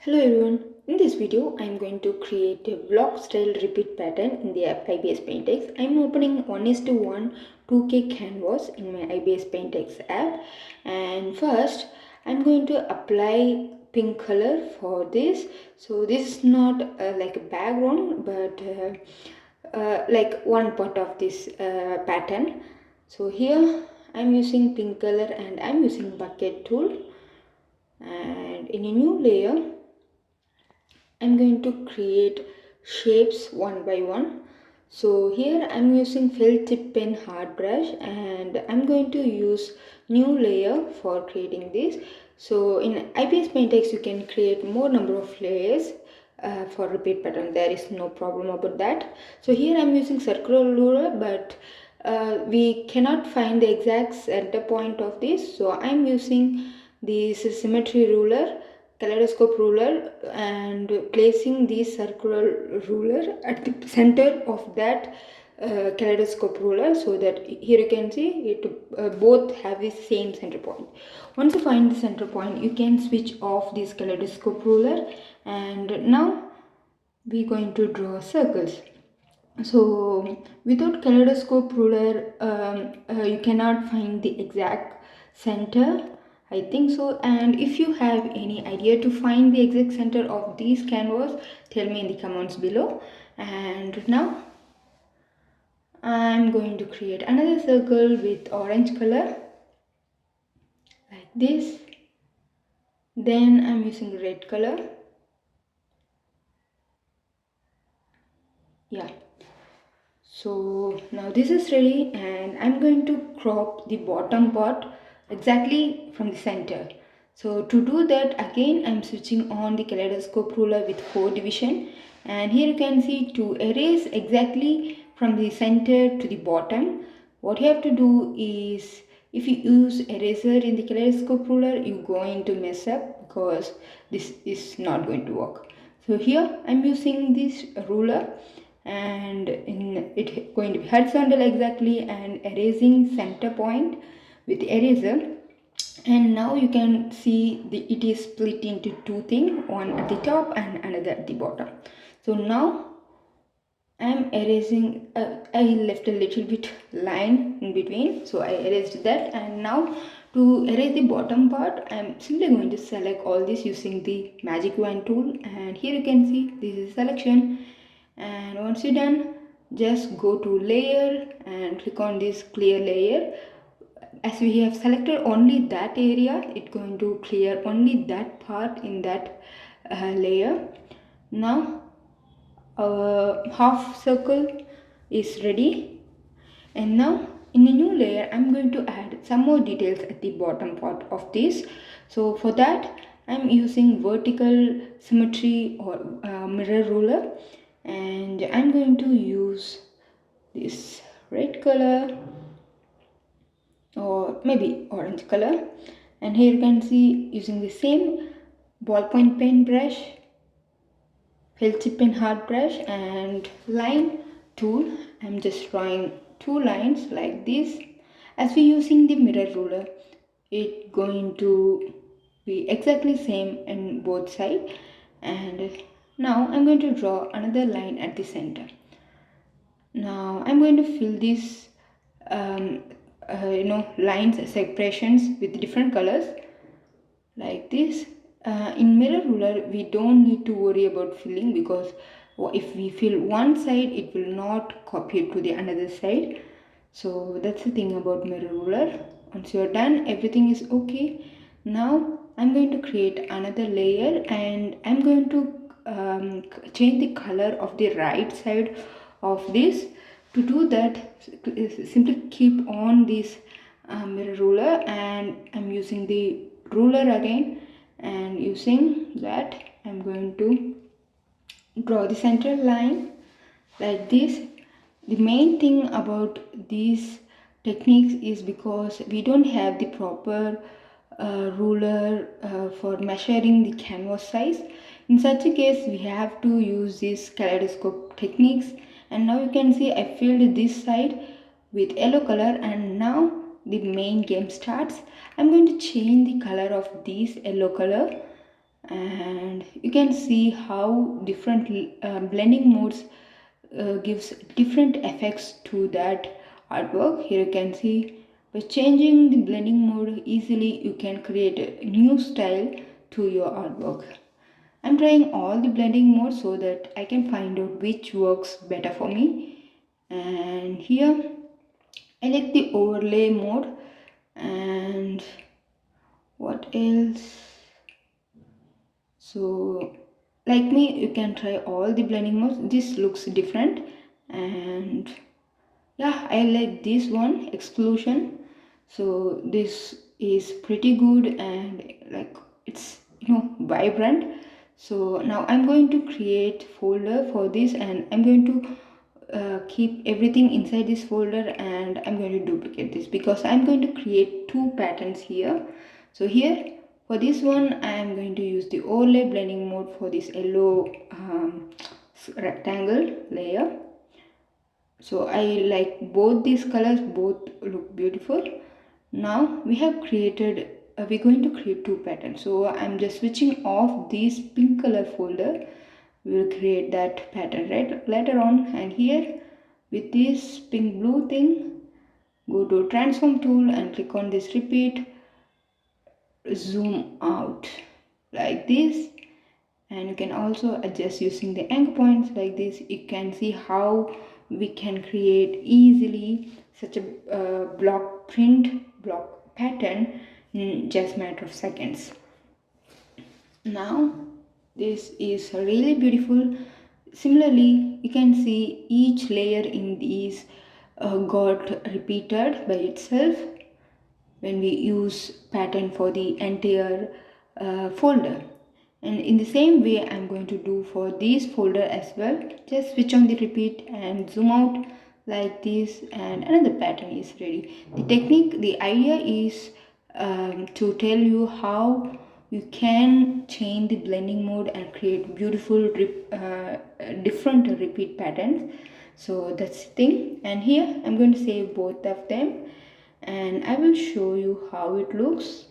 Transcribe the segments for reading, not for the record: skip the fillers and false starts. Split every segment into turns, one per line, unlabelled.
Hello everyone, in this video I am going to create a block style repeat pattern in the app IBIS Paint X. I am opening 1:1 2K canvas in my IBIS Paint X app, and first I am going to apply pink color for this. So this is not like a background but like one part of this pattern. So here I am using pink color and I am using bucket tool, and in a new layer I'm going to create shapes one by one. So here I'm using felt tip pen hard brush and I'm going to use new layer for creating this. So in IBIS Paint X you can create more number of layers for repeat pattern. There is no problem about that. So here I'm using circular ruler, but we cannot find the exact center point of this. So I'm using this symmetry ruler, kaleidoscope ruler, and placing the circular ruler at the center of that kaleidoscope ruler, so that here you can see it both have the same center point. Once you find the center point, you can switch off this kaleidoscope ruler, and now we're going to draw circles. So without kaleidoscope ruler you cannot find the exact center, I think so. And if you have any idea to find the exact center of these canvas, tell me in the comments below. And now I'm going to create another circle with orange color like this. Then I'm using red color. Yeah, so now this is ready, and I'm going to crop the bottom part exactly from the center. So to do that, again I'm switching on the kaleidoscope ruler with 4 division, and here you can see to erase exactly from the center to the bottom, what you have to do is, if you use eraser in the kaleidoscope ruler, you're going to mess up because this is not going to work. So here I'm using this ruler, and in it going to be horizontal exactly, and erasing center point with eraser. And now you can see it is split into two things, one at the top and another at the bottom. So now I'm erasing, I left a little bit line in between, so I erased that. And now to erase the bottom part, I'm simply going to select all this using the magic wand tool, and here you can see this is selection. And once you're done, just go to layer and click on this clear layer. As we have selected only that area, it's going to clear only that part in that layer. Now our half circle is ready, and now in a new layer I'm going to add some more details at the bottom part of this. So for that I'm using vertical symmetry or mirror ruler, and I'm going to use this red color or maybe orange color. And here you can see, using the same ballpoint pen brush, felt tip pen hard brush, and line tool, I'm just drawing two lines like this. As we're using the mirror ruler, it's going to be exactly same in both sides. And now I'm going to draw another line at the center. Now I'm going to fill these lines, separations with different colors like this. In mirror ruler we don't need to worry about filling, because if we fill one side it will not copy it to the another side. So that's the thing about mirror ruler. Once you're done, everything is okay. Now I'm going to create another layer, and I'm going to change the color of the right side of this. To do that, simply keep on this mirror ruler, and I'm using the ruler again, and using that I'm going to draw the center line like this. The main thing about these techniques is because we don't have the proper ruler for measuring the canvas size. In such a case we have to use these kaleidoscope techniques. And now you can see I filled this side with yellow color, and now the main game starts. I'm going to change the color of this yellow color, and you can see how different blending modes gives different effects to that artwork. Here you can see by changing the blending mode easily you can create a new style to your artwork. I'm trying all the blending modes so that I can find out which works better for me. And here I like the overlay mode. And what else? So like me, you can try all the blending modes. This looks different, and yeah, I like this one, exclusion. So this is pretty good, and like it's vibrant. So now I'm going to create folder for this, and I'm going to keep everything inside this folder, and I'm going to duplicate this because I'm going to create two patterns here. So here for this one I am going to use the overlay blending mode for this yellow rectangle layer. So I like both these colors, both look beautiful. Now we have created we're going to create two patterns. So I'm just switching off this pink color folder. We'll create that pattern right later on. And here with this pink blue thing, go to transform tool and click on this repeat, zoom out like this, and you can also adjust using the anchor points like this. You can see how we can create easily such a block pattern in just a matter of seconds. Now this is really beautiful. Similarly, you can see each layer in these got repeated by itself when we use pattern for the entire folder. And in the same way I'm going to do for this folder as well. Just switch on the repeat and zoom out like this, and another pattern is ready. The idea is to tell you how you can change the blending mode and create beautiful different repeat patterns. So that's the thing. And here I'm going to save both of them, and I will show you how it looks.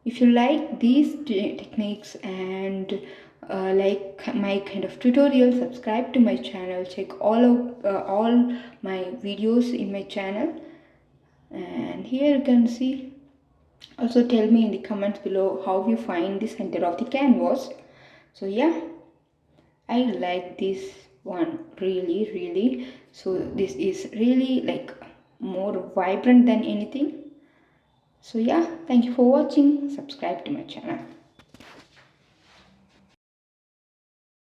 If you like these techniques and like my kind of tutorial, subscribe to my channel. Check all my videos in my channel. And here you can see. Also tell me in the comments below how you find the center of the canvas. So yeah, I like this one really. So this is really like more vibrant than anything. So yeah, thank you for watching. Subscribe to my channel.